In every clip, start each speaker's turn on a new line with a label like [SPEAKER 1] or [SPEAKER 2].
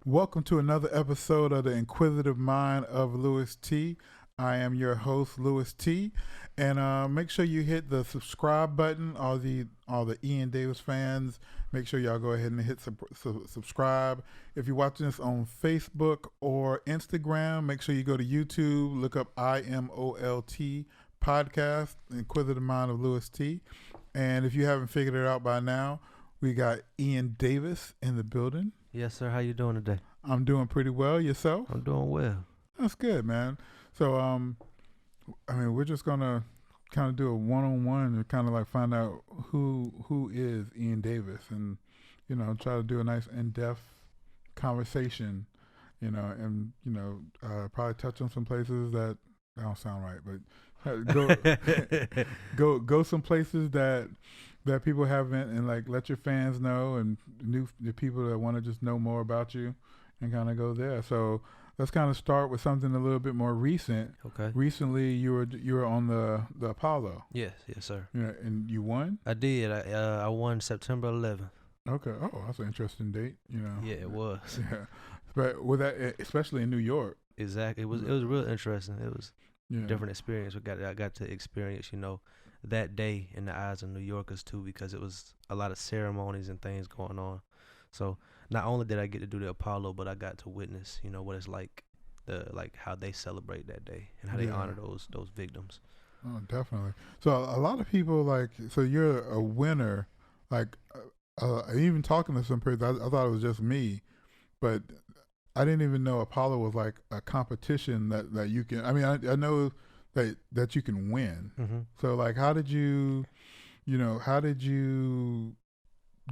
[SPEAKER 1] Welcome to another episode of the Inquisitive Mind of Louis T. I am your host, Louis T. And make sure you hit the subscribe button. All the Ian Davis fans, make sure y'all go ahead and hit subscribe. If you're watching this on Facebook or Instagram, make sure you go to YouTube, look up Imoltpodcast, Inquisitive Mind of Louis T. And if you haven't figured it out by now, we got Ian Davis in the building.
[SPEAKER 2] Yes, sir. How you doing today?
[SPEAKER 1] I'm doing pretty well. Yourself?
[SPEAKER 2] I'm doing well.
[SPEAKER 1] That's good, man. So, we're just gonna kind of do a one-on-one and kind of like find out who is Ian Davis, and try to do a nice in-depth conversation, and probably touch on some places that don't sound right, but go some places that people haven't, and like let your fans know, and the people that want to just know more about you, and kind of go there. So let's kind of start with something a little bit more recent.
[SPEAKER 2] Okay.
[SPEAKER 1] Recently, you were on the Apollo.
[SPEAKER 2] Yes, sir.
[SPEAKER 1] And you won.
[SPEAKER 2] I did. I won September 11th.
[SPEAKER 1] Okay. Oh, that's an interesting date.
[SPEAKER 2] Yeah, it was.
[SPEAKER 1] Yeah, but with that, especially in New York.
[SPEAKER 2] Exactly. It was real interesting. It was a different experience. I got to experience, that day in the eyes of New Yorkers too, because it was a lot of ceremonies and things going on. So not only did I get to do the Apollo, but I got to witness, what it's like, how they celebrate that day and how they honor those victims.
[SPEAKER 1] Oh, definitely. So a lot of people so you're a winner. Even talking to some people, I thought it was just me, but I didn't even know Apollo was like a competition that you can. I mean, I know that you can win.
[SPEAKER 2] Mm-hmm.
[SPEAKER 1] So how did you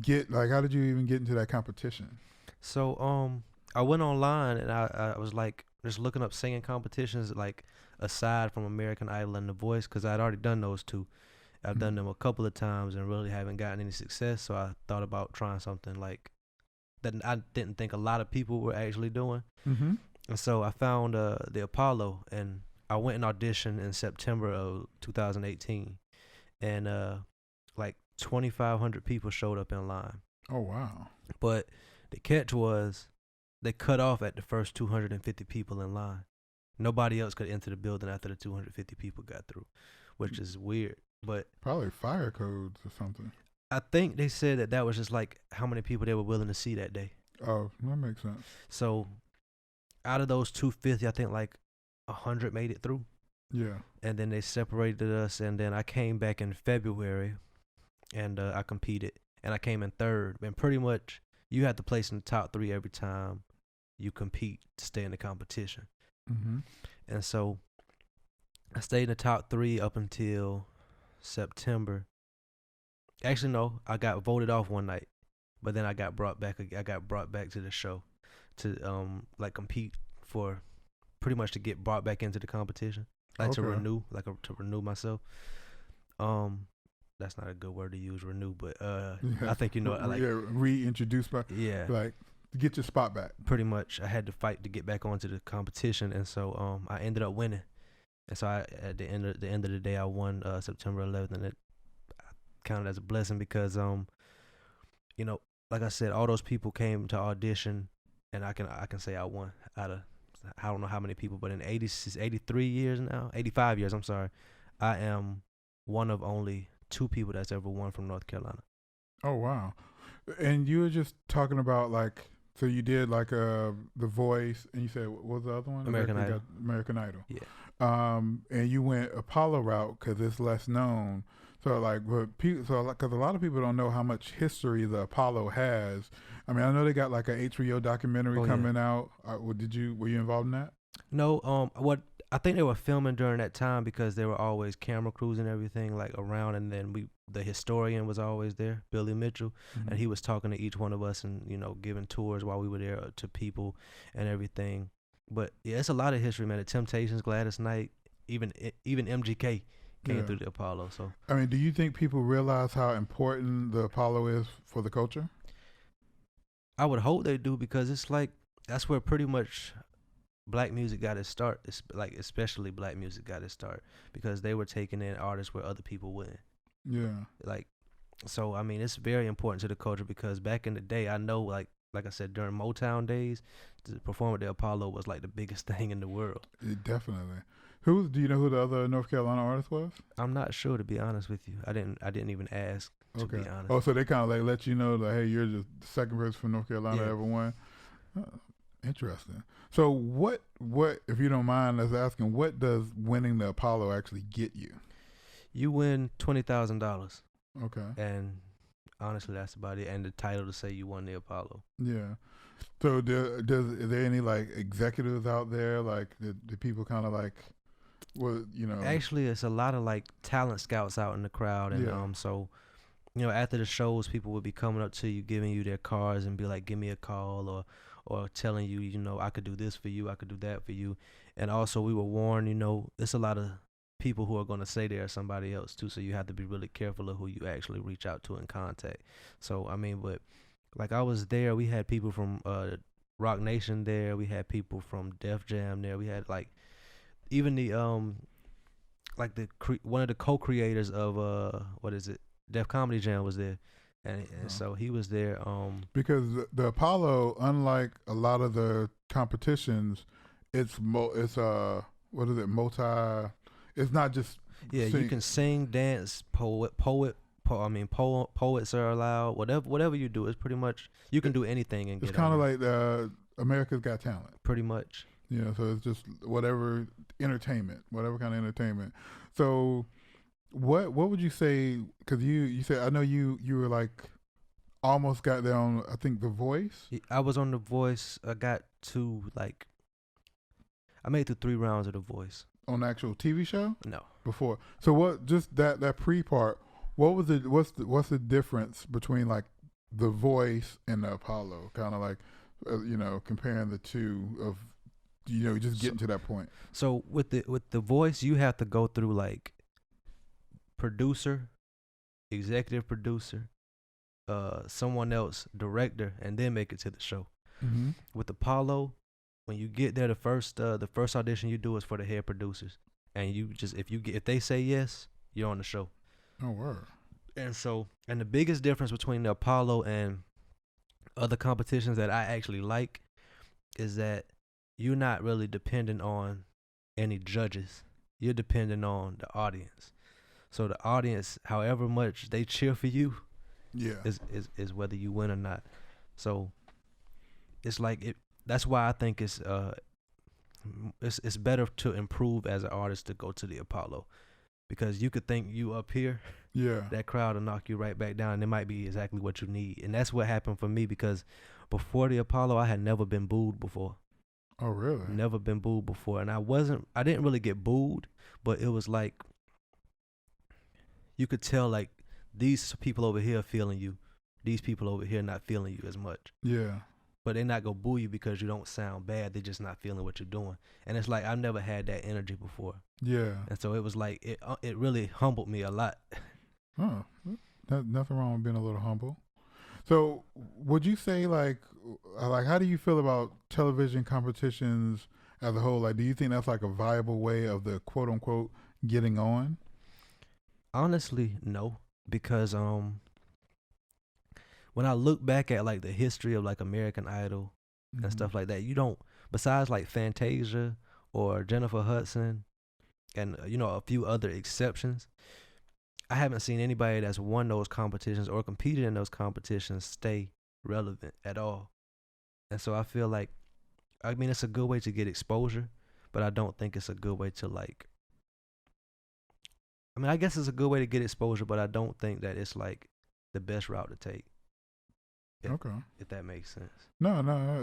[SPEAKER 1] even get into that competition?
[SPEAKER 2] So I went online and I was just looking up singing competitions, aside from American Idol and The Voice, because I'd already done those two. I've done them a couple of times and really haven't gotten any success. So I thought about trying something that I didn't think a lot of people were actually doing.
[SPEAKER 1] Mm-hmm.
[SPEAKER 2] And so I found the Apollo, and I went and auditioned in September of 2018, and 2,500 people showed up in line.
[SPEAKER 1] Oh, wow.
[SPEAKER 2] But the catch was they cut off at the first 250 people in line. Nobody else could enter the building after the 250 people got through, which is weird. But
[SPEAKER 1] probably fire codes or something.
[SPEAKER 2] I think they said that was just how many people they were willing to see that day.
[SPEAKER 1] Oh, that makes sense.
[SPEAKER 2] So out of those 250, I think 100 made it through.
[SPEAKER 1] Yeah.
[SPEAKER 2] And then they separated us, and then I came back in February, and I competed, and I came in third. And pretty much you have to place in the top 3 every time you compete to stay in the competition.
[SPEAKER 1] Mm-hmm.
[SPEAKER 2] And so I stayed in the top 3 up until September. Actually, no, I got voted off one night, but then I got brought back to the show to compete for pretty much to get brought back into the competition, to renew myself. That's not a good word to use, renew, but I think
[SPEAKER 1] reintroduce get your spot back.
[SPEAKER 2] Pretty much, I had to fight to get back onto the competition, and so I ended up winning. And so at the end of the day, I won September 11th, and it counted as a blessing because like I said, all those people came to audition, and I can say I won out of I don't know how many people, but in 85 years, I am one of only 2 people that's ever won from North Carolina.
[SPEAKER 1] Oh, wow. And you were just talking about so you did The Voice, and you said, what was the other one?
[SPEAKER 2] American Idol.
[SPEAKER 1] American Idol.
[SPEAKER 2] Yeah.
[SPEAKER 1] And you went Apollo route because it's less known. So because a lot of people don't know how much history the Apollo has. I mean, I know they got a HBO documentary coming out. Were you involved in that?
[SPEAKER 2] No. I think they were filming during that time because there were always camera crews and everything around, and then the historian was always there, Billy Mitchell, mm-hmm. and he was talking to each one of us and giving tours while we were there to people and everything. But yeah, it's a lot of history, man. The Temptations, Gladys Knight, even MGK came through the Apollo. So
[SPEAKER 1] I mean, do you think people realize how important the Apollo is for the culture?
[SPEAKER 2] I would hope they do because it's like that's where pretty much black music got its start. It's like especially black music got its start because they were taking in artists where other people wouldn't.
[SPEAKER 1] Yeah.
[SPEAKER 2] Like, so I mean, it's very important to the culture because back in the day, I know like I said during Motown days, to perform at the Apollo was like the biggest thing in the world.
[SPEAKER 1] Definitely. Do you know who the other North Carolina artist was?
[SPEAKER 2] I'm not sure, to be honest with you. I didn't even ask, to be honest.
[SPEAKER 1] Oh, so they kind of like let you know that, hey, you're the second person from North Carolina
[SPEAKER 2] Yeah.
[SPEAKER 1] that ever won. Interesting. So what if you don't mind us asking, what does winning the Apollo actually get you?
[SPEAKER 2] You win $20,000,
[SPEAKER 1] Okay.
[SPEAKER 2] and honestly, that's about it. And the title to say you won the Apollo.
[SPEAKER 1] Yeah. So is there any like executives out there, like the people kind of like, well, you know?
[SPEAKER 2] Actually, it's a lot of like talent scouts out in the crowd, and
[SPEAKER 1] Yeah.
[SPEAKER 2] so you know, after the shows, people would be coming up to you, giving you their cards, and be like, "Give me a call," or telling you, you know, I could do this for you, I could do that for you, and also we were warned, you know, there's a lot of people who are going to say they're somebody else too, so you have to be really careful of who you actually reach out to and contact. So I mean, but like I was there, we had people from Rock Nation there, we had people from Def Jam there, we had like even the like one of the co-creators of what is it, Def Comedy Jam was there, and so he was there.
[SPEAKER 1] Because the Apollo, unlike a lot of the competitions, it's what is it, multi? It's not just
[SPEAKER 2] you can sing, dance, poets are allowed. Whatever you do, it's pretty much you can do anything and get.
[SPEAKER 1] It's kind of like America's Got Talent.
[SPEAKER 2] Pretty much.
[SPEAKER 1] Yeah, so it's just whatever entertainment, whatever kind of entertainment. So, what would you say? Because you said, I know you were like almost got there on, I think, The Voice.
[SPEAKER 2] I was on The Voice. I got to like I made it through 3 rounds of The Voice.
[SPEAKER 1] On the actual TV show?
[SPEAKER 2] No.
[SPEAKER 1] Before. So what? Just that pre part. What was it? What's the difference between like The Voice and the Apollo? Kind of like, comparing the two of, just getting to that point.
[SPEAKER 2] So with the Voice, you have to go through like producer, executive producer, someone else, director, and then make it to the show.
[SPEAKER 1] Mm-hmm.
[SPEAKER 2] With Apollo, when you get there, the first audition you do is for the head producers, and you just if they say yes, you're on the show.
[SPEAKER 1] Oh, word.
[SPEAKER 2] And the biggest difference between the Apollo and other competitions that I actually like is that you're not really dependent on any judges. You're dependent on the audience. So the audience, however much they cheer for you, is whether you win or not. So it's like it. That's why I think it's better to improve as an artist to go to the Apollo, because you could think you up here, that crowd will knock you right back down, and it might be exactly what you need. And that's what happened for me, because before the Apollo, I had never been booed before.
[SPEAKER 1] Oh, really?
[SPEAKER 2] Never been booed before, and I didn't really get booed, but it was like you could tell like these people over here feeling you, these people over here not feeling you as much.
[SPEAKER 1] Yeah.
[SPEAKER 2] But they're not gonna boo you because you don't sound bad. They're just not feeling what you're doing, and it's like I've never had that energy before.
[SPEAKER 1] Yeah.
[SPEAKER 2] And so it was like it really humbled me a lot.
[SPEAKER 1] Oh, nothing wrong with being a little humble. So, would you say like how do you feel about television competitions as a whole? Like, do you think that's like a viable way of the quote unquote getting on?
[SPEAKER 2] Honestly, no, because when I look back at like the history of like American Idol and stuff like that, you don't, besides like Fantasia or Jennifer Hudson and a few other exceptions, I haven't seen anybody that's won those competitions or competed in those competitions stay relevant at all. And so I feel like, I mean, it's a good way to get exposure, but I don't think it's a good way to like, I mean, I guess it's a good way to get exposure, but I don't think that it's like the best route to take. If that makes sense.
[SPEAKER 1] No,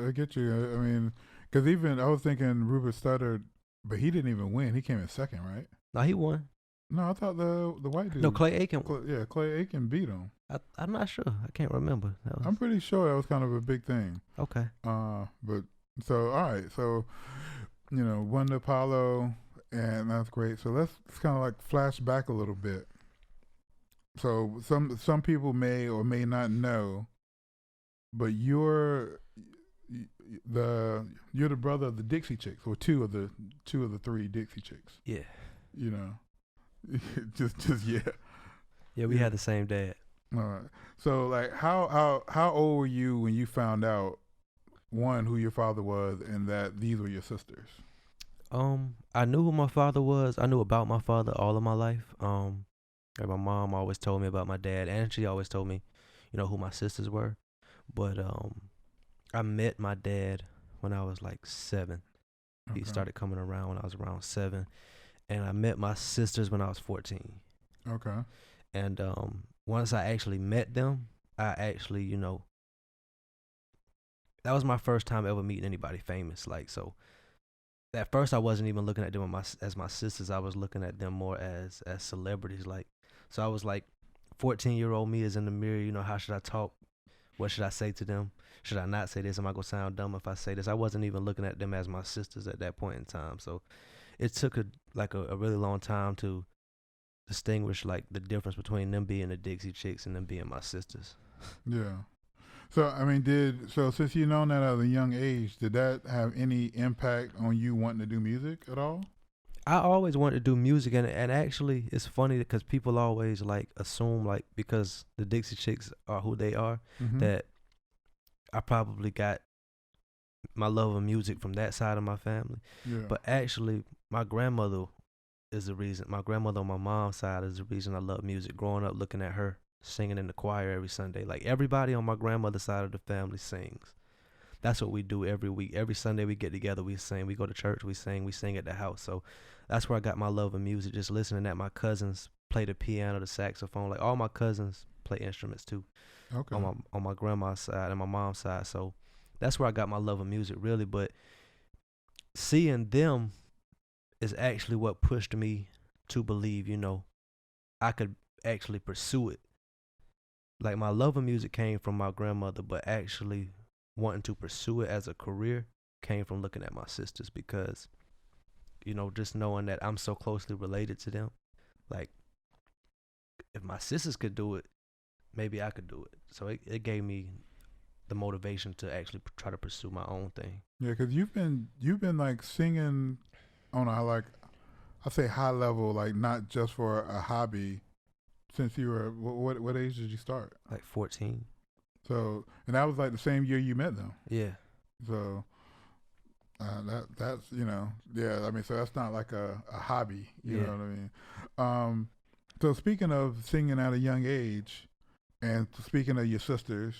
[SPEAKER 1] I get you. I mean, because even I was thinking Rupert Studdard, but he didn't even win. He came in second, right?
[SPEAKER 2] No, he won.
[SPEAKER 1] No, I thought the white dude.
[SPEAKER 2] No, Clay Aiken.
[SPEAKER 1] Clay Aiken beat him.
[SPEAKER 2] I'm not sure. I can't remember.
[SPEAKER 1] I'm pretty sure that was kind of a big thing.
[SPEAKER 2] Okay.
[SPEAKER 1] But so all right, so won the Apollo, and that's great. So let's kind of like flash back a little bit. So some people may or may not know but you're the brother of the Dixie Chicks, or two of the three Dixie Chicks.
[SPEAKER 2] Yeah.
[SPEAKER 1] You know, just yeah.
[SPEAKER 2] Yeah, we
[SPEAKER 1] Yeah.
[SPEAKER 2] had the same dad.
[SPEAKER 1] All right. So like, how old were you when you found out, one, who your father was, and that these were your sisters?
[SPEAKER 2] I knew who my father was. I knew about my father all of my life. Like my mom always told me about my dad, and she always told me, who my sisters were. But I met my dad when I was like 7. He
[SPEAKER 1] Okay.
[SPEAKER 2] started coming around when I was around 7, and I met my sisters when I was 14.
[SPEAKER 1] Okay.
[SPEAKER 2] And once I actually met them, I actually, that was my first time ever meeting anybody famous. Like, so at first I wasn't even looking at them as my sisters. I was looking at them more as celebrities. Like, so I was like, 14-year-old me is in the mirror. How should I talk? What should I say to them? Should I not say this? Am I gonna sound dumb if I say this? I wasn't even looking at them as my sisters at that point in time. So it took a really long time to distinguish like the difference between them being the Dixie Chicks and them being my sisters.
[SPEAKER 1] Yeah. So I mean, since you known that at a young age, did that have any impact on you wanting to do music at all?
[SPEAKER 2] I always wanted to do music, and actually it's funny because people always like assume like because the Dixie Chicks are who they are,
[SPEAKER 1] Mm-hmm.
[SPEAKER 2] that I probably got my love of music from that side of my family.
[SPEAKER 1] Yeah.
[SPEAKER 2] But actually my grandmother is the reason. My grandmother on my mom's side is the reason I love music. Growing up looking at her singing in the choir every Sunday. Like everybody on my grandmother's side of the family sings. That's what we do every week. Every Sunday we get together, we sing. We go to church, we sing at the house. So that's where I got my love of music, just listening at my cousins play the piano, the saxophone. Like all my cousins play instruments too.
[SPEAKER 1] Okay.
[SPEAKER 2] On my grandma's side and my mom's side. So that's where I got my love of music really. But seeing them is actually what pushed me to believe, I could actually pursue it. Like my love of music came from my grandmother, but actually wanting to pursue it as a career came from looking at my sisters because, just knowing that I'm so closely related to them. Like if my sisters could do it, maybe I could do it. So it gave me the motivation to actually try to pursue my own thing.
[SPEAKER 1] Yeah, because you've been like singing on a, like, I say high level, like not just for a hobby, since you were what age did you start?
[SPEAKER 2] Like 14.
[SPEAKER 1] So, and that was like the same year you met them.
[SPEAKER 2] Yeah.
[SPEAKER 1] So that's yeah. I mean, so that's not like a hobby. You
[SPEAKER 2] Yeah.
[SPEAKER 1] know what I mean? So speaking of singing at a young age, and speaking of your sisters,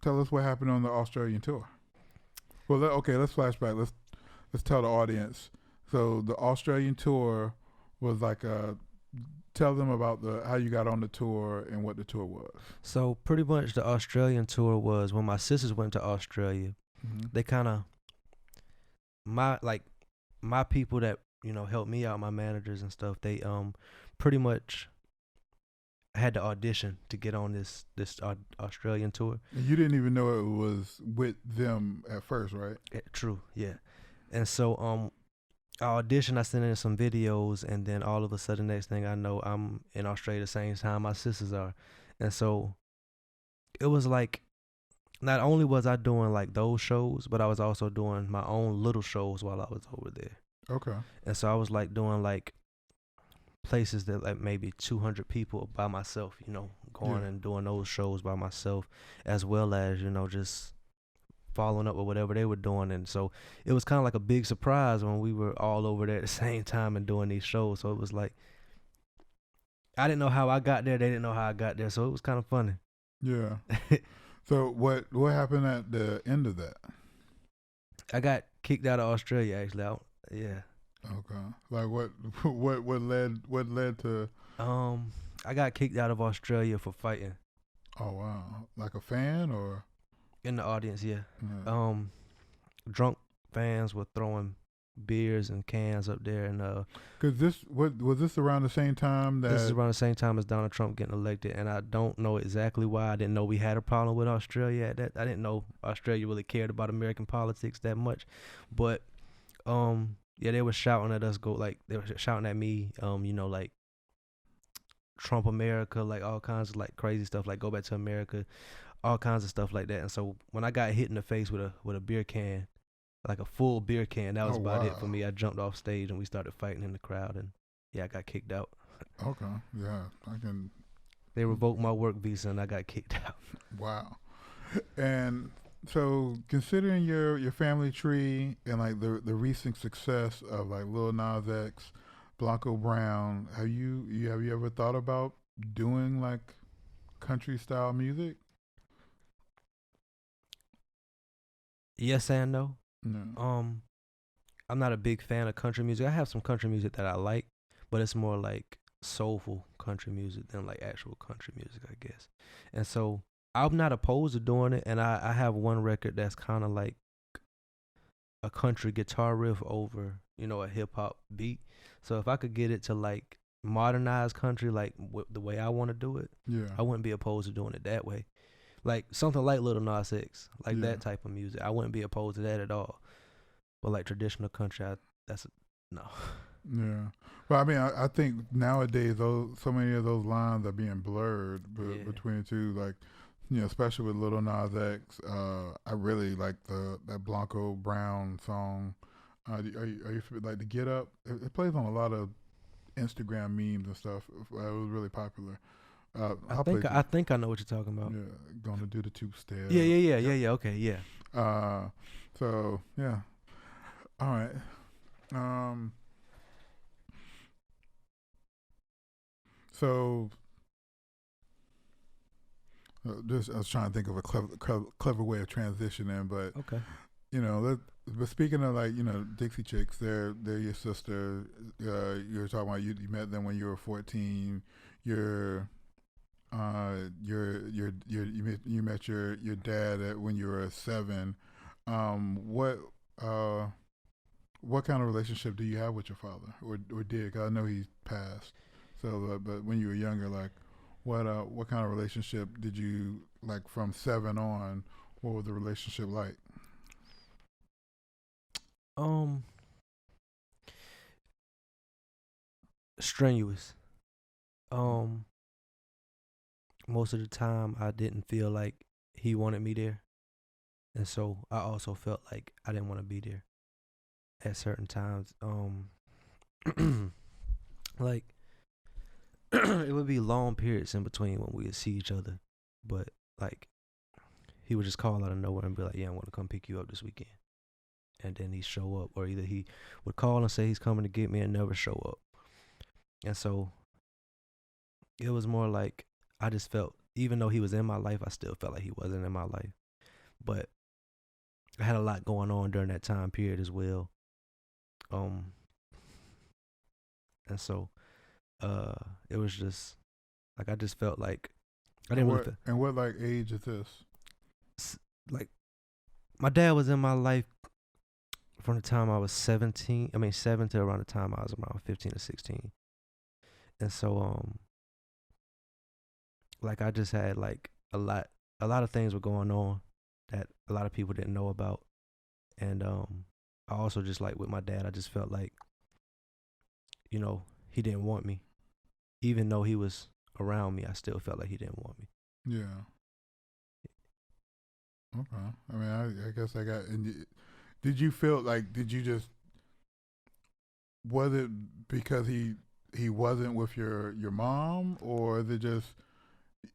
[SPEAKER 1] tell us what happened on the Australian tour. Well, let's flashback. Let's tell the audience. So the Australian tour was like tell them about how you got on the tour and what the tour was.
[SPEAKER 2] So pretty much the Australian tour was when my sisters went to Australia.
[SPEAKER 1] Mm-hmm.
[SPEAKER 2] They kind of my people that helped me out, my managers and stuff. They pretty much had to audition to get on this Australian tour.
[SPEAKER 1] And you didn't even know it was with them at first, right?
[SPEAKER 2] True, yeah. And so I auditioned, I sent in some videos, and then all of a sudden, next thing I know, I'm in Australia the same time my sisters are. And so it was like, not only was I doing like those shows, but I was also doing my own little shows while I was over there.
[SPEAKER 1] Okay.
[SPEAKER 2] And so I was like doing like places that like maybe 200 people by myself, going and doing those shows by myself, as well as, just following up with whatever they were doing. And so it was kind of like a big surprise when we were all over there at the same time and doing these shows. So it was like, I didn't know how I got there. They didn't know how I got there. So it was kind of funny.
[SPEAKER 1] Yeah. So what happened at the end of that?
[SPEAKER 2] I got kicked out of Australia, actually. Yeah.
[SPEAKER 1] Okay. Like what led to?
[SPEAKER 2] I got kicked out of Australia for fighting.
[SPEAKER 1] Oh wow! Like a fan or?
[SPEAKER 2] In the audience, yeah.
[SPEAKER 1] Yeah.
[SPEAKER 2] Drunk fans were throwing beers and cans up there, and
[SPEAKER 1] Cause was this around the same time that?
[SPEAKER 2] this is around the same time as Donald Trump getting elected, and I don't know exactly why. I didn't know we had a problem with Australia at that. I didn't know Australia really cared about American politics that much, but yeah, they were shouting at us. They were shouting at me. Like Trump America, like all kinds of like crazy stuff, like go back to America. all kinds of stuff like that. And so when I got hit in the face with a beer can, like a full beer can, that was about it for me. I jumped off stage and we started fighting in the crowd, and I got kicked out.
[SPEAKER 1] Okay, yeah, I can.
[SPEAKER 2] They revoked my work visa and I got kicked out.
[SPEAKER 1] Wow. And so, considering your family tree and like the recent success of like Lil Nas X, Blanco Brown, have you ever thought about doing like country style music?
[SPEAKER 2] Yes and no.
[SPEAKER 1] No.
[SPEAKER 2] I'm not a big fan of country music. I have some country music that I like, but it's more like soulful country music than like actual country music, I guess. And so I'm not opposed to doing it, and I have one record that's kind of like a country guitar riff over, a hip hop beat. So if I could get it to like modernize country like the way I want to do it,
[SPEAKER 1] Yeah.
[SPEAKER 2] I wouldn't be opposed to doing it that way. Like something like Lil Nas X, like that type of music. I wouldn't be opposed to that at all. But like traditional country, no.
[SPEAKER 1] Yeah. Well, I mean, I think nowadays so many of those lines are being blurred between the two. Like, especially with Lil Nas X, I really like that Blanco Brown song. Are you like the Get Up? It plays on a lot of Instagram memes and stuff. It was really popular.
[SPEAKER 2] I think I know what you're talking about.
[SPEAKER 1] Yeah, gonna do the two-step.
[SPEAKER 2] Yeah. Okay, yeah.
[SPEAKER 1] So yeah. All right. So I was trying to think of a clever way of transitioning, but
[SPEAKER 2] okay.
[SPEAKER 1] But speaking of like Dixie Chicks, they're your sister. You were talking about you met them when you were 14. You met your dad when you were 7. What kind of relationship do you have with your father, or did? 'Cause I know he's passed. So, but when you were younger, like, what kind of relationship did you like from 7 on? What was the relationship like?
[SPEAKER 2] Strenuous. Most of the time I didn't feel like he wanted me there, and so I also felt like I didn't want to be there at certain times. Like it would be long periods in between when we would see each other, but like he would just call out of nowhere and be like, "Yeah, I want to come pick you up this weekend," and then he'd show up, or either he would call and say he's coming to get me and never show up. And so it was more like I just felt, even though he was in my life, I still felt like he wasn't in my life. But I had a lot going on during that time period as well. And so it was just like I just felt like I didn't really feel.
[SPEAKER 1] And what like age is this?
[SPEAKER 2] Like my dad was in my life from the time I was 7 to around the time I was around 15 or 16. And so like I just had like a lot of things were going on that a lot of people didn't know about. And I also just like with my dad, I just felt like he didn't want me. Even though he was around me, I still felt like he didn't want me.
[SPEAKER 1] Yeah. Okay. I mean, I guess I got. And did you feel like? Did you just? Was it because he wasn't with your mom, or is it just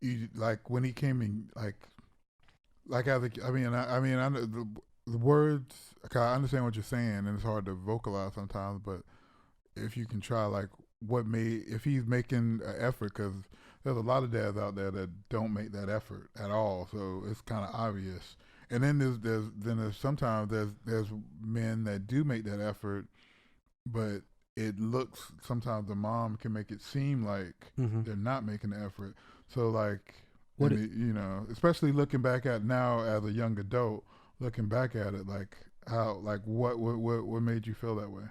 [SPEAKER 1] you, like when he came in like as a, I know the words. I understand what you're saying, and it's hard to vocalize sometimes. But if you can try, like, if he's making an effort, because there's a lot of dads out there that don't make that effort at all, so it's kind of obvious. And then there's sometimes there's men that do make that effort, but it looks, sometimes the mom can make it seem like they're not making the effort. So like, especially looking back at now as a young adult, looking back at it, like how, like what made you feel that way?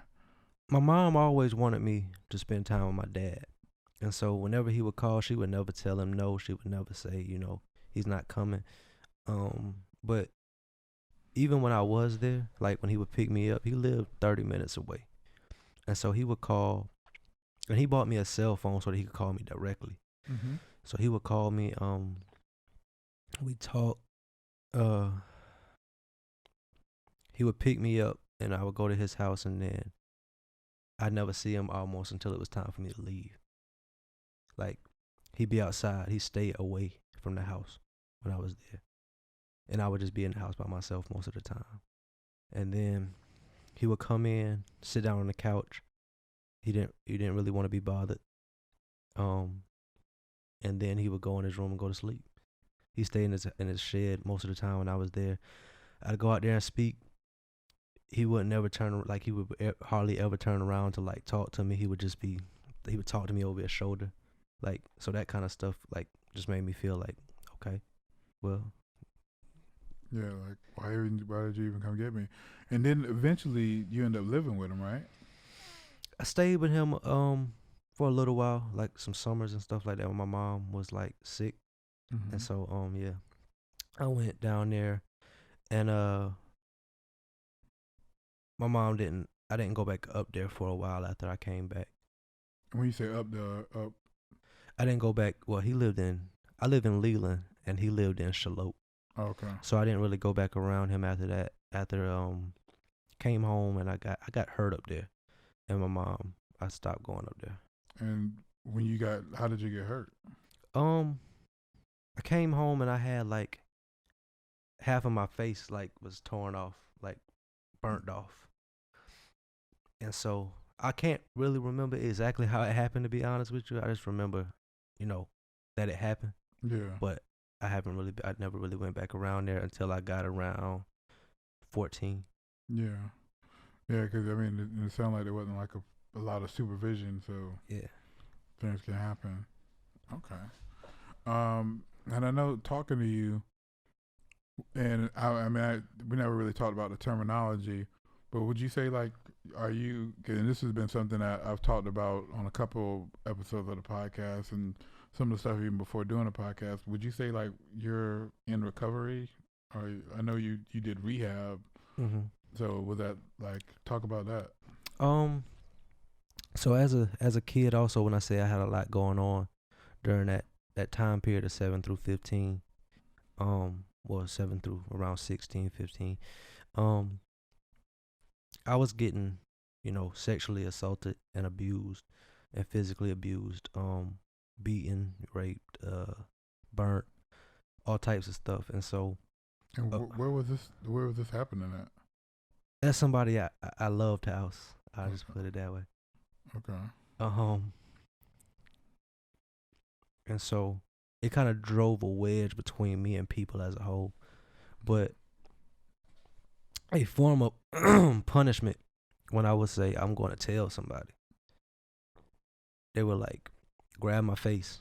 [SPEAKER 2] My mom always wanted me to spend time with my dad. And so whenever he would call, she would never tell him no. She would never say, he's not coming. But even when I was there, like when he would pick me up, he lived 30 minutes away. And so he would call, and he bought me a cell phone so that he could call me directly. Mm-hmm. So he would call me, We talked. He would pick me up, and I would go to his house, and then I'd never see him almost until it was time for me to leave. Like, he'd be outside. He'd stay away from the house when I was there. And I would just be in the house by myself most of the time. And then he would come in, sit down on the couch. He didn't really want to be bothered. And then he would go in his room and go to sleep. He stayed in his shed most of the time when I was there. I'd go out there and speak. He would never he would hardly ever turn around to like talk to me. He would talk to me over his shoulder. Like, so that kind of stuff like just made me feel like, okay, well.
[SPEAKER 1] Yeah, like why did you even come get me? And then eventually you end up living with him, right?
[SPEAKER 2] I stayed with him for a little while, like some summers and stuff like that when my mom was like sick. Mm-hmm. And so yeah. I went down there and my mom I didn't go back up there for a while after I came back.
[SPEAKER 1] When you say up,
[SPEAKER 2] I didn't go back. Well, I live in Leland and he lived in Charlotte.
[SPEAKER 1] Okay.
[SPEAKER 2] So I didn't really go back around him after that. After came home and I got hurt up there, and I stopped going up there.
[SPEAKER 1] And how did you get hurt?
[SPEAKER 2] I came home and I had like half of my face like was torn off, like burnt off, and so I can't really remember exactly how it happened. To be honest with you, I just remember, that it happened.
[SPEAKER 1] Yeah.
[SPEAKER 2] But I never really went back around there until I got around 14.
[SPEAKER 1] Yeah. Yeah, because, I mean, it sounded like there wasn't, like, a lot of supervision, so
[SPEAKER 2] yeah,
[SPEAKER 1] things can happen. Okay. And I know talking to you, and we never really talked about the terminology, but would you say, like, and this has been something that I've talked about on a couple episodes of the podcast and some of the stuff even before doing the podcast, would you say, like, you're in recovery? Or I know you did rehab.
[SPEAKER 2] Mm-hmm.
[SPEAKER 1] So was that, like, talk about that?
[SPEAKER 2] So as a kid also, when I say I had a lot going on during that time period of 7 through 15, 7 through around 16, 15, I was getting, sexually assaulted and abused and physically abused, beaten, raped, burnt, all types of stuff. And so,
[SPEAKER 1] and where was this happening at?
[SPEAKER 2] That's somebody I loved house. I just put it that way.
[SPEAKER 1] Okay.
[SPEAKER 2] And so it kind of drove a wedge between me and people as a whole. But a form of punishment when I would say I'm going to tell somebody, they would like grab my face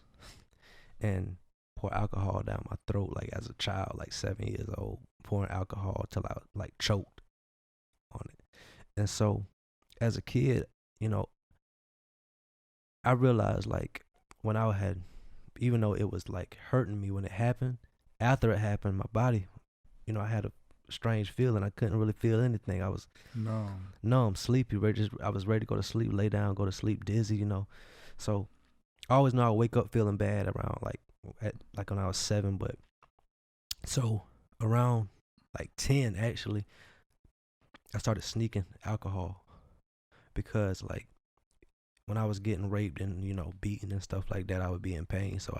[SPEAKER 2] and pour alcohol down my throat, like as a child, like 7 years old, pouring alcohol till I like choked on it. And so as a kid, I realized like when I had, even though it was like hurting me when it happened, after it happened, my body, I had a strange feeling. I couldn't really feel anything. I was numb, sleepy, I was ready to go to sleep, lay down, go to sleep, dizzy, So I always know I wake up feeling bad around like when I was 7, but so around like 10 actually, I started sneaking alcohol because like when I was getting raped and beaten and stuff like that, I would be in pain, so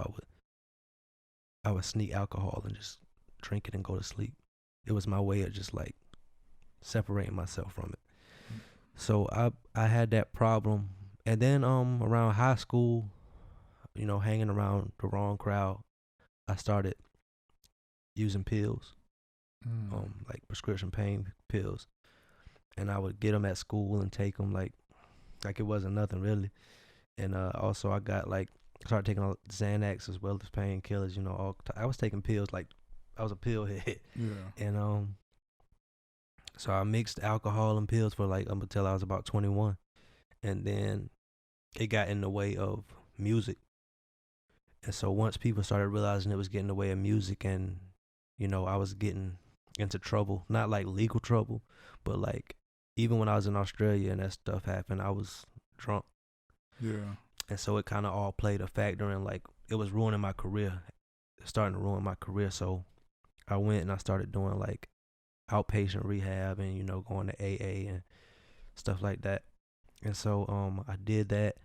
[SPEAKER 2] I would sneak alcohol and just drink it and go to sleep. It was my way of just like separating myself from it. So I had that problem, and then around high school, hanging around the wrong crowd, I started using pills, like prescription pain pills, and I would get them at school and take them like it wasn't nothing really. And also I started taking Xanax as well as painkillers. I was taking pills like I was a pill head.
[SPEAKER 1] Yeah.
[SPEAKER 2] And so I mixed alcohol and pills for like until I was about 21, and then it got in the way of music. And so once people started realizing it was getting in the way of music, and I was getting into trouble, not like legal trouble, but like even when I was in Australia and that stuff happened, I was drunk.
[SPEAKER 1] Yeah.
[SPEAKER 2] And so it kind of all played a factor in like it was ruining my career starting to ruin my career. So I went and I started doing like outpatient rehab and, you know, going to AA and stuff like that. And so I did that.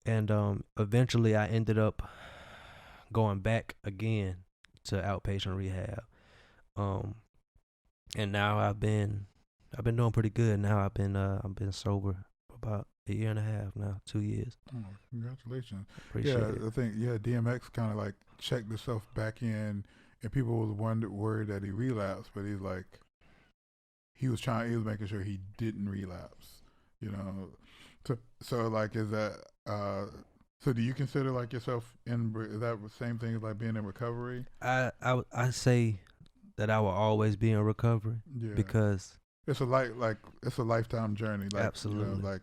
[SPEAKER 2] And eventually I ended up going back again to outpatient rehab. And now I've been doing pretty good. Now I've been sober for about a year and a half now, 2 years.
[SPEAKER 1] Oh, congratulations.
[SPEAKER 2] Appreciate it.
[SPEAKER 1] I think DMX kind of like checked himself back in, and people was worried that he relapsed, but he's like, he was making sure he didn't relapse, you know. So like, is that so do you consider like yourself is that the same thing as like being in recovery?
[SPEAKER 2] I say that I will always be in recovery because
[SPEAKER 1] it's a lifetime journey. Like,
[SPEAKER 2] absolutely.
[SPEAKER 1] Like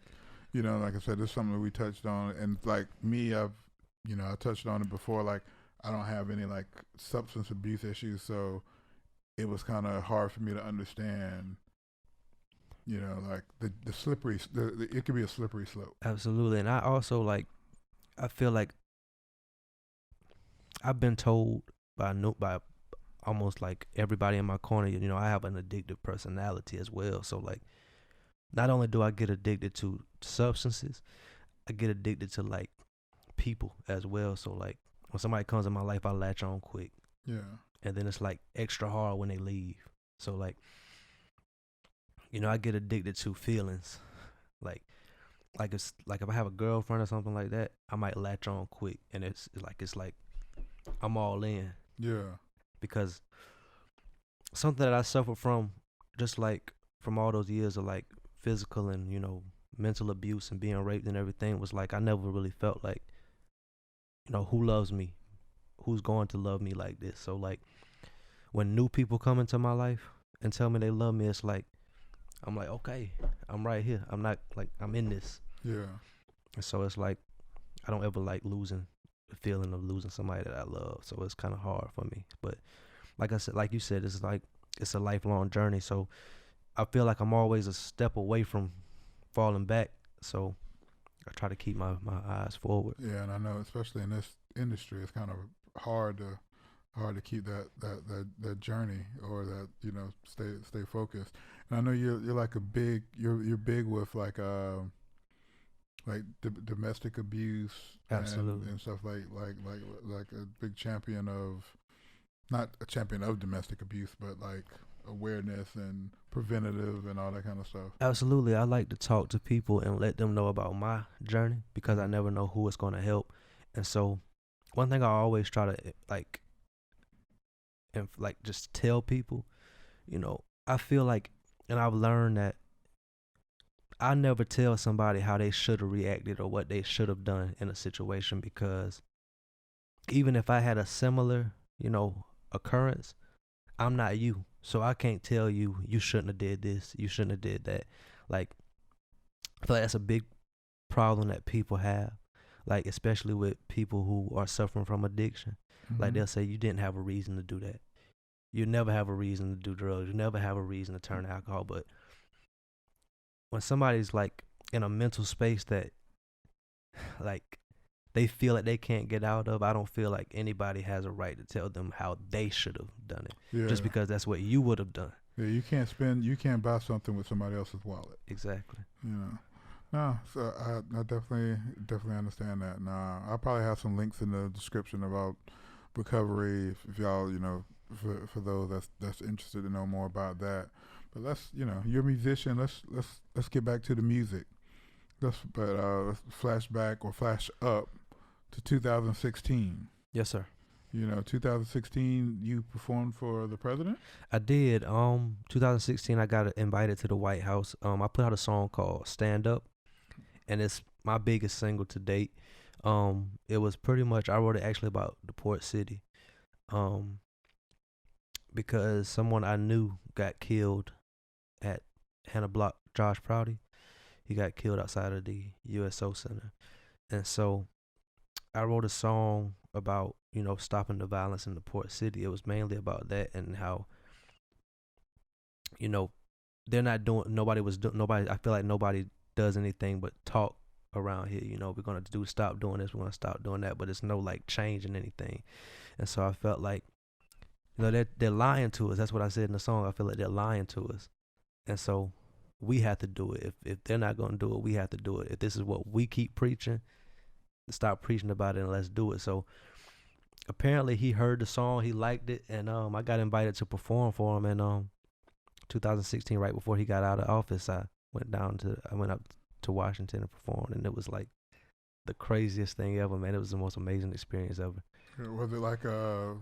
[SPEAKER 1] I said, it's something that we touched on, and like me, I touched on it before. Like, I don't have any like substance abuse issues, so it was kind of hard for me to understand. You know, like the slippery, it could be a slippery slope.
[SPEAKER 2] Absolutely, and I also I feel like I've been told by almost like everybody in my corner, you know, I have an addictive personality as well. So like, not only do I get addicted to substances, I get addicted to like people as well. So like, when somebody comes in my life, I latch on quick.
[SPEAKER 1] Yeah.
[SPEAKER 2] And then it's like extra hard when they leave. So like, you know, I get addicted to feelings. Like it's like if I have a girlfriend or something like that, I might latch on quick, and it's like I'm all in.
[SPEAKER 1] Yeah.
[SPEAKER 2] Because something that I suffered from, just like from all those years of like physical and, you know, mental abuse and being raped and everything, was like I never really felt like, you know, who loves me, who's going to love me like this. So like, when new people come into my life and tell me they love me, it's like I'm like, okay, I'm right here. I'm not like, I'm in this.
[SPEAKER 1] Yeah.
[SPEAKER 2] And so it's like I don't ever like losing the feeling of losing somebody that I love. So it's kind of hard for me. But like I said, like you said, it's a lifelong journey. So I feel like I'm always a step away from falling back. So I try to keep my eyes forward.
[SPEAKER 1] Yeah, and I know especially in this industry, it's kind of hard to keep that journey, or that, you know, stay focused. And I know you're like you're big with like domestic abuse.
[SPEAKER 2] Absolutely.
[SPEAKER 1] And stuff like a big champion of, not a champion of domestic abuse, but like awareness and preventative and all that kind of stuff.
[SPEAKER 2] Absolutely. I like to talk to people and let them know about my journey, because I never know who it's going to help. And so one thing I always try to just tell people, you know, I feel like, and I've learned that I never tell somebody how they should have reacted or what they should have done in a situation, because even if I had a similar, you know, occurrence, I'm not you. So I can't tell you, you shouldn't have did this, you shouldn't have did that. Like, I feel like that's a big problem that people have, like especially with people who are suffering from addiction. Mm-hmm. Like, they'll say you didn't have a reason to do that. You never have a reason to do drugs. You never have a reason to turn to alcohol. But when somebody's like in a mental space that like they feel like they can't get out of, I don't feel like anybody has a right to tell them how they should have done it. Yeah. Just because that's what you would have done.
[SPEAKER 1] Yeah, you can't buy something with somebody else's wallet.
[SPEAKER 2] Exactly.
[SPEAKER 1] You know. No, so I definitely understand that. Now, I'll probably have some links in the description about recovery if y'all, you know, for those that's interested to know more about that. But let's, you know, you're a musician. Let's get back to the music. Let's flash back or flash up to 2016.
[SPEAKER 2] Yes, sir.
[SPEAKER 1] You know, 2016, you performed for the president? I
[SPEAKER 2] did. 2016, I got invited to the White House. I put out a song called Stand Up, and it's my biggest single to date. It was pretty much, I wrote it actually about the port city, because someone I knew got killed at Hannah Block, Josh Prouty. He got killed outside of the USO Center. And so I wrote a song about, you know, stopping the violence in the port city. It was mainly about that, and how, you know, I feel like nobody does anything but talk around here. You know, we're gonna stop doing this, we're gonna stop doing that, but it's no like change in anything. And so I felt like, you know, they're lying to us. That's what I said in the song. I feel like they're lying to us, and so we have to do it. If they're not gonna do it, we have to do it. If this is what we keep preaching, stop preaching about it and let's do it. So apparently he heard the song, he liked it, and I got invited to perform for him in 2016, right before he got out of office. I went up to Washington and performed, and it was like the craziest thing ever, man. It was the most amazing experience ever.
[SPEAKER 1] Was it like an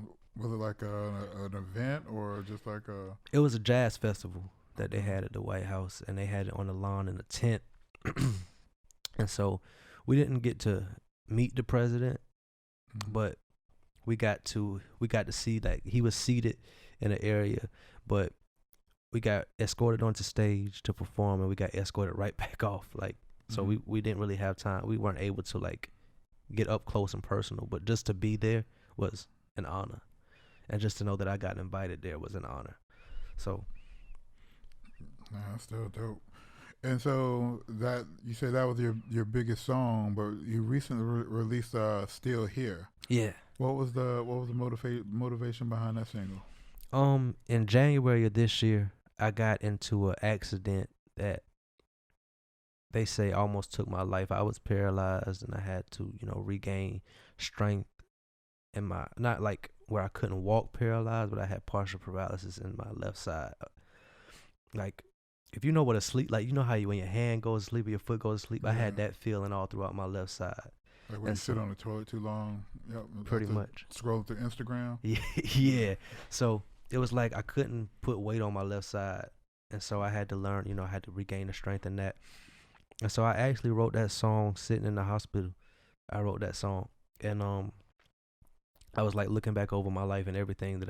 [SPEAKER 1] event or just like a?
[SPEAKER 2] It was a jazz festival that they had at the White House, and they had it on the lawn in a tent. And so we didn't get to meet the president, but we got to see that he was seated in an area, but we got escorted onto stage to perform, and we got escorted right back off. Like, so we didn't really have time. We weren't able to like get up close and personal, but just to be there was an honor, and just to know that I got invited there was an honor. So,
[SPEAKER 1] that's still dope. And so that you said that was your biggest song, but you recently released "Still Here."
[SPEAKER 2] Yeah.
[SPEAKER 1] What was the motivation behind that single?
[SPEAKER 2] In January of this year, I got into an accident that they say almost took my life. I was paralyzed, and I had to, you know, regain strength in my, not like where I couldn't walk paralyzed, but I had partial paralysis in my left side. Like, if you know what a sleep, like, you know how when your hand goes to sleep or your foot goes to sleep, I had that feeling all throughout my left side.
[SPEAKER 1] Like when you sit on the toilet too long? Yep,
[SPEAKER 2] pretty much.
[SPEAKER 1] Scroll through Instagram?
[SPEAKER 2] Yeah. So it was like I couldn't put weight on my left side. And so I had to learn, you know, I had to regain the strength in that. And so I actually wrote that song sitting in the hospital. I wrote that song. And I was like looking back over my life and everything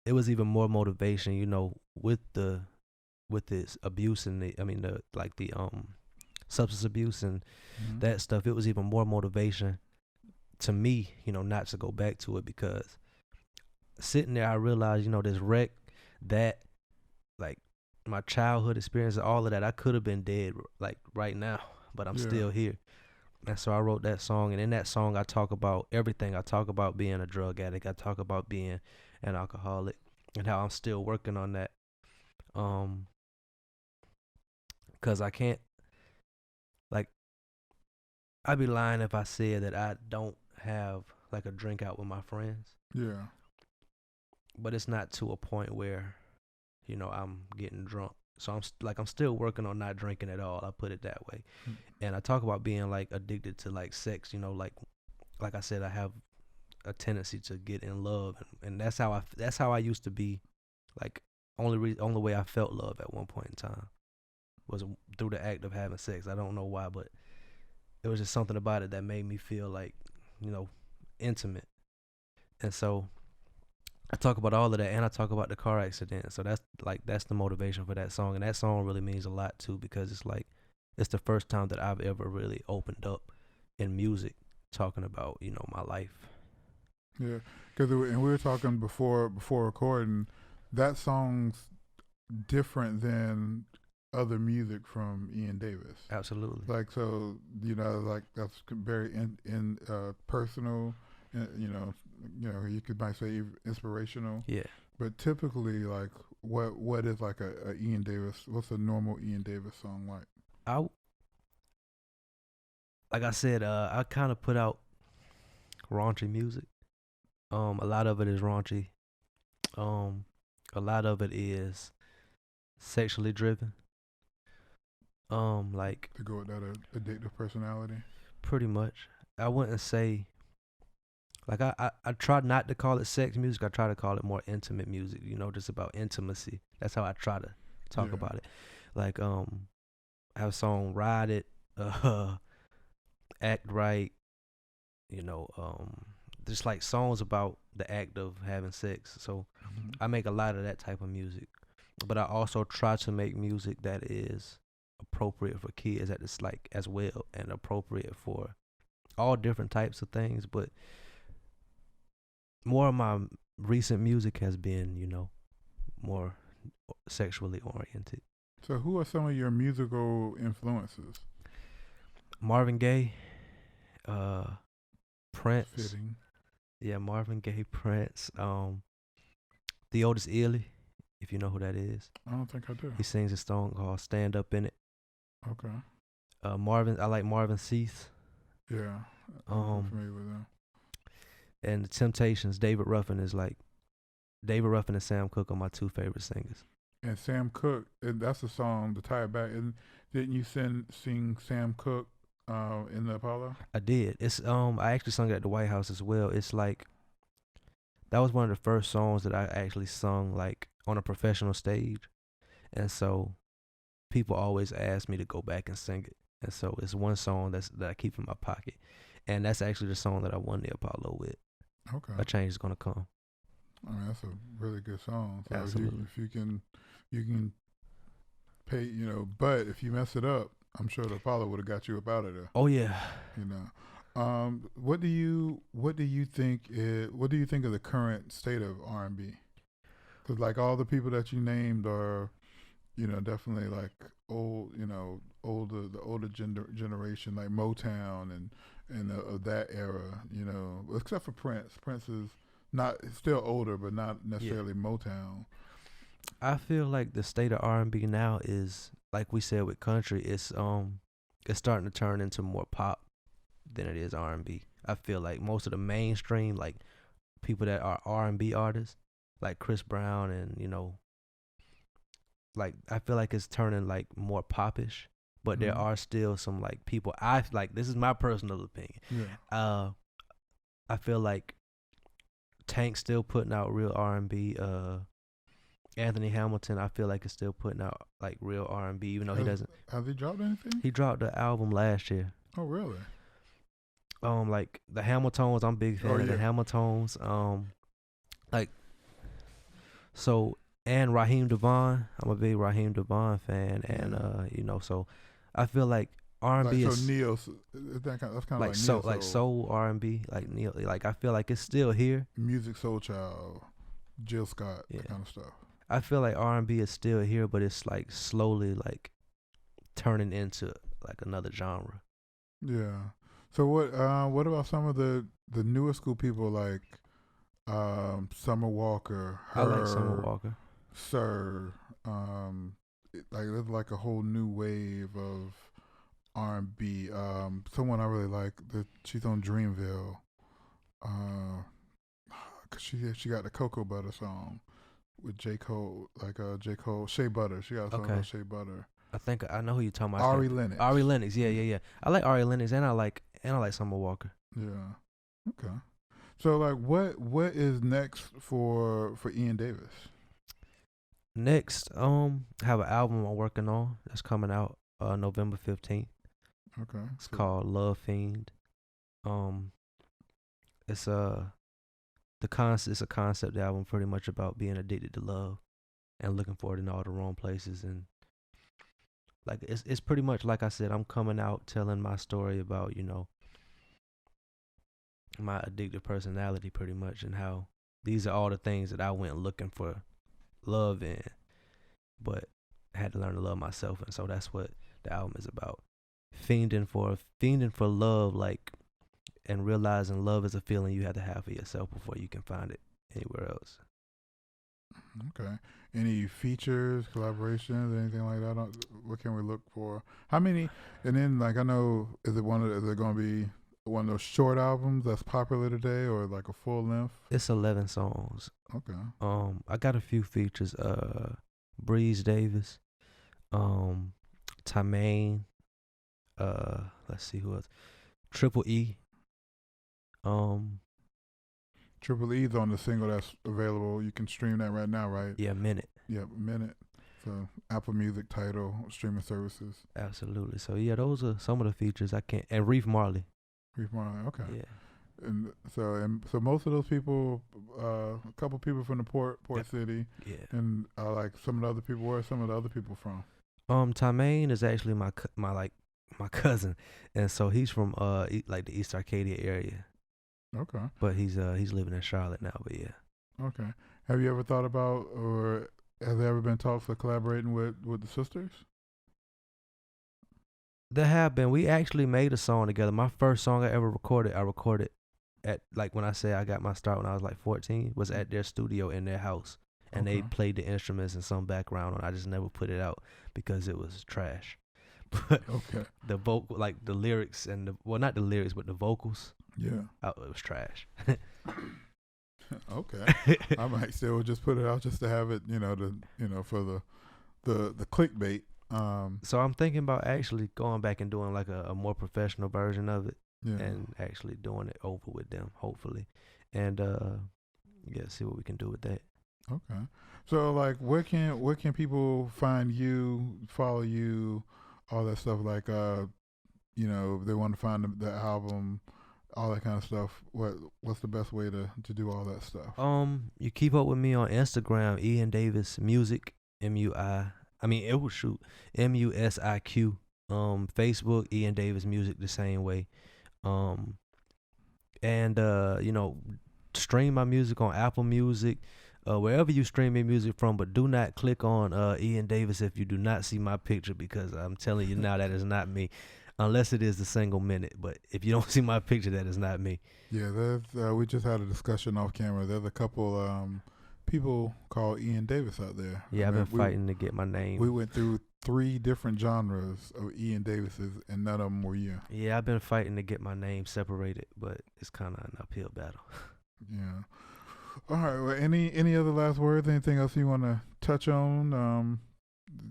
[SPEAKER 2] it was even more motivation, you know, with this abuse and the substance abuse and that stuff. It was even more motivation to me, you know, not to go back to it, because sitting there I realized, you know, this wreck, that like my childhood experience, all of that, I could have been dead like right now, but I'm still here. And so I wrote that song, and in that song I talk about everything. I talk about being a drug addict, I talk about being an alcoholic, and how I'm still working on that. Cause I can't, like, I'd be lying if I said that I don't have like a drink out with my friends.
[SPEAKER 1] Yeah.
[SPEAKER 2] But it's not to a point where, you know, I'm getting drunk. So I'm still working on not drinking at all. I put it that way. And I talk about being like addicted to like sex, you know, like I said, I have a tendency to get in love, and that's how I used to be. Like, only way I felt love at one point in time was through the act of having sex. I don't know why, but it was just something about it that made me feel like, you know, intimate. And so I talk about all of that, and I talk about the car accident. So that's the motivation for that song. And that song really means a lot too, because it's like, it's the first time that I've ever really opened up in music, talking about, you know, my life.
[SPEAKER 1] Yeah, because and we were talking before recording, that song's different than other music from Ian Davis.
[SPEAKER 2] Absolutely.
[SPEAKER 1] Like, so, you know, like that's very personal, you know, you might say inspirational.
[SPEAKER 2] Yeah.
[SPEAKER 1] But typically, like, what is like a Ian Davis? What's a normal Ian Davis song like?
[SPEAKER 2] Like I said, I kind of put out raunchy music. A lot of it is raunchy. A lot of it is sexually driven. Like,
[SPEAKER 1] to go with that addictive personality.
[SPEAKER 2] Pretty much. I wouldn't say, like, I try not to call it sex music. I try to call it more intimate music, you know, just about intimacy. That's how I try to talk about it. Like, I have a song, Ride It, Act Right, you know, just like songs about the act of having sex. So I make a lot of that type of music, but I also try to make music that is appropriate for kids at this, like, as well, and appropriate for all different types of things. But more of my recent music has been, you know, more sexually oriented.
[SPEAKER 1] So who are some of your musical influences?
[SPEAKER 2] Marvin Gaye, Prince.
[SPEAKER 1] Fitting.
[SPEAKER 2] Yeah, Marvin Gaye, Prince. The Otis Ely, if you know who that is.
[SPEAKER 1] I don't think I do.
[SPEAKER 2] He sings a song called "Stand Up in It."
[SPEAKER 1] Okay.
[SPEAKER 2] I like Marvin Seath.
[SPEAKER 1] Yeah. I'm familiar with them.
[SPEAKER 2] And the Temptations. David Ruffin and Sam Cooke are my two favorite singers.
[SPEAKER 1] And Sam Cooke, and that's the song to tie it back. And didn't you sing Sam Cooke in the Apollo?
[SPEAKER 2] I did. It's I actually sung it at the White House as well. It's like that was one of the first songs that I actually sung like on a professional stage, and so people always ask me to go back and sing it. And so it's one song that I keep in my pocket, and that's actually the song that I won the Apollo with.
[SPEAKER 1] Okay.
[SPEAKER 2] A Change Is Gonna Come.
[SPEAKER 1] I mean, that's a really good song. So
[SPEAKER 2] Absolutely.
[SPEAKER 1] if you can pay, but if you mess it up, I'm sure the Apollo would have got you up out of there.
[SPEAKER 2] Oh yeah.
[SPEAKER 1] What do you think of the current state of R&B? Because like all the people that you named are, definitely like old, the older generation, like Motown and of that era, except for Prince. Prince is still older, but not necessarily Motown.
[SPEAKER 2] I feel like the state of R&B now is, like we said with country, it's starting to turn into more pop than it is R&B. I feel like most of the mainstream, like people that are R&B artists, like Chris Brown and like I feel like it's turning like more popish, but there are still some like people. I like, this is my personal opinion.
[SPEAKER 1] Yeah.
[SPEAKER 2] I feel like Tank's still putting out real R&B. Anthony Hamilton, I feel like is still putting out like real R&B, even though he doesn't.
[SPEAKER 1] Has he dropped anything?
[SPEAKER 2] He dropped the album last year.
[SPEAKER 1] Oh, really?
[SPEAKER 2] Like the Hamiltones, I'm a big fan of the Hamiltones. And Raheem DeVaughn, I'm a big Raheem DeVaughn fan, and so I feel like R&B is
[SPEAKER 1] so Neo. That's kind of like
[SPEAKER 2] soul,
[SPEAKER 1] Neo
[SPEAKER 2] like soul R&B, like Neil. Like I feel like it's still here.
[SPEAKER 1] Music Soul Child, Jill Scott, that kind of stuff.
[SPEAKER 2] I feel like R&B is still here, but it's like slowly like turning into like another genre.
[SPEAKER 1] Yeah. So what about some of the newer school people like Summer Walker?
[SPEAKER 2] I like Summer Walker.
[SPEAKER 1] Sir, like there's like a whole new wave of R&B. Someone I really like, she's on Dreamville. Cause she got the Cocoa Butter song with J. Cole, J. Cole, Shea Butter. She got a song called Shea Butter.
[SPEAKER 2] I think I know who you're talking about.
[SPEAKER 1] Ari Lennox.
[SPEAKER 2] Ari Lennox, yeah. I like Ari Lennox, and I like Summer Walker.
[SPEAKER 1] Yeah. Okay. So like, what is next for Ian Davis?
[SPEAKER 2] Next, I have an album I'm working on that's coming out November 15th.
[SPEAKER 1] Okay.
[SPEAKER 2] It's called Love Fiend. It's a concept album pretty much about being addicted to love and looking for it in all the wrong places, and like it's pretty much like I said, I'm coming out telling my story about my addictive personality pretty much, and how these are all the things that I went looking for love in, but I had to learn to love myself, and so that's what the album is about. Fiending for love, like, and realizing love is a feeling you have to have for yourself before you can find it anywhere else.
[SPEAKER 1] Okay. Any features, collaborations, anything like that? What can we look for? How many? And then, like, I know, is it going to be one of those short albums that's popular today, or like a full length?
[SPEAKER 2] It's 11 songs.
[SPEAKER 1] Okay.
[SPEAKER 2] I got a few features. Breeze Davis, Timane. Let's see who else. Triple E.
[SPEAKER 1] Triple E's on the single that's available. You can stream that right now, right?
[SPEAKER 2] Yeah, Minute.
[SPEAKER 1] Yeah, Minute. So Apple Music, Tidal, streaming services.
[SPEAKER 2] Absolutely. So yeah, those are some of the features I can't. And Reef Marley.
[SPEAKER 1] Reef Marley. Okay.
[SPEAKER 2] Yeah.
[SPEAKER 1] And so most of those people, a couple people from the port city.
[SPEAKER 2] Yeah.
[SPEAKER 1] And like some of the other people. Where are some of the other people from?
[SPEAKER 2] Timane is actually my cousin, and so he's from like the East Arcadia area.
[SPEAKER 1] Okay.
[SPEAKER 2] But he's living in Charlotte now. But yeah.
[SPEAKER 1] Okay. Have you ever thought about, or has there ever been talks of collaborating with the sisters?
[SPEAKER 2] There have been. We actually made a song together. My first song I ever recorded, I recorded at, like, when I say I got my start when I was like 14, was at their studio in their house. And they played the instruments and some background on. I just never put it out because it was trash. But the vocal, like the lyrics and not the lyrics, but the vocals.
[SPEAKER 1] Yeah.
[SPEAKER 2] It was trash.
[SPEAKER 1] Okay. I might still just put it out just to have it, for the clickbait.
[SPEAKER 2] So I'm thinking about actually going back and doing like a more professional version of it, and actually doing it over with them, hopefully, and see what we can do with that.
[SPEAKER 1] Okay. So like, where can people find you, follow you, all that stuff? Like, if they want to find the album, all that kind of stuff. What's the best way to do all that stuff?
[SPEAKER 2] You keep up with me on Instagram, Ian Davis Music, MUSIQ. Facebook, Ian Davis Music, the same way. Stream my music on Apple Music, wherever you stream your music from. But do not click on Ian Davis if you do not see my picture, because I'm telling you now, that is not me. Unless it is the single minute, but if you don't see my picture, that is not me.
[SPEAKER 1] Yeah, there's. We just had a discussion off camera. There's a couple people called Ian Davis out there.
[SPEAKER 2] Yeah, I've been fighting to get my name.
[SPEAKER 1] We went through 3 different genres of Ian Davises, and none of them were you.
[SPEAKER 2] Yeah, I've been fighting to get my name separated, but it's kind of an uphill battle.
[SPEAKER 1] Yeah. All right. Well, any other last words? Anything else you want to touch on?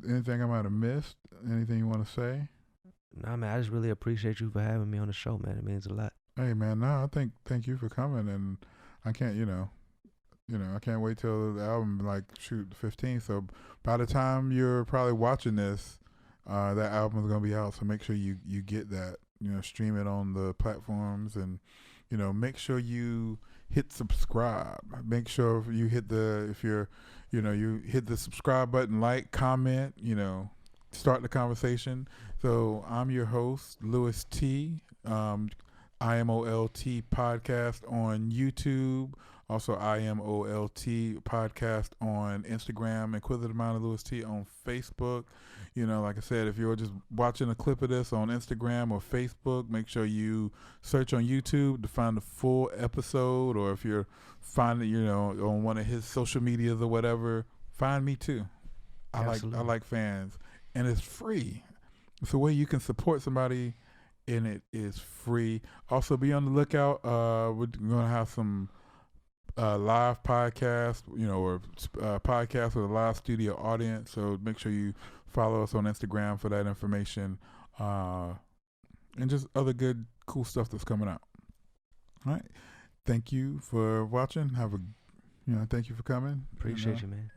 [SPEAKER 1] Anything I might have missed? Anything you want to say?
[SPEAKER 2] Nah, man, I just really appreciate you for having me on the show, man. It means a lot.
[SPEAKER 1] Hey, man, thank you for coming, and I can't, I can't wait till the album, the 15th. So by the time you're probably watching this, that album is gonna be out. So make sure you get that, stream it on the platforms, and make sure you hit subscribe. Make sure you hit you hit the subscribe button, like, comment, start the conversation. So I'm your host, Louis T. Imoltpodcast on YouTube. Also, Imoltpodcast on Instagram. Inquisitive Mind of Louis T on Facebook. Like I said, if you're just watching a clip of this on Instagram or Facebook, make sure you search on YouTube to find the full episode. Or if you're finding, on one of his social medias or whatever, find me too. I like fans, and it's free. It's a way you can support somebody, and it is free. Also, be on the lookout. We're gonna have some live podcast, or podcast with a live studio audience. So make sure you follow us on Instagram for that information, and just other good, cool stuff that's coming out. All right. Thank you for watching. Thank you for coming.
[SPEAKER 2] Appreciate you, man.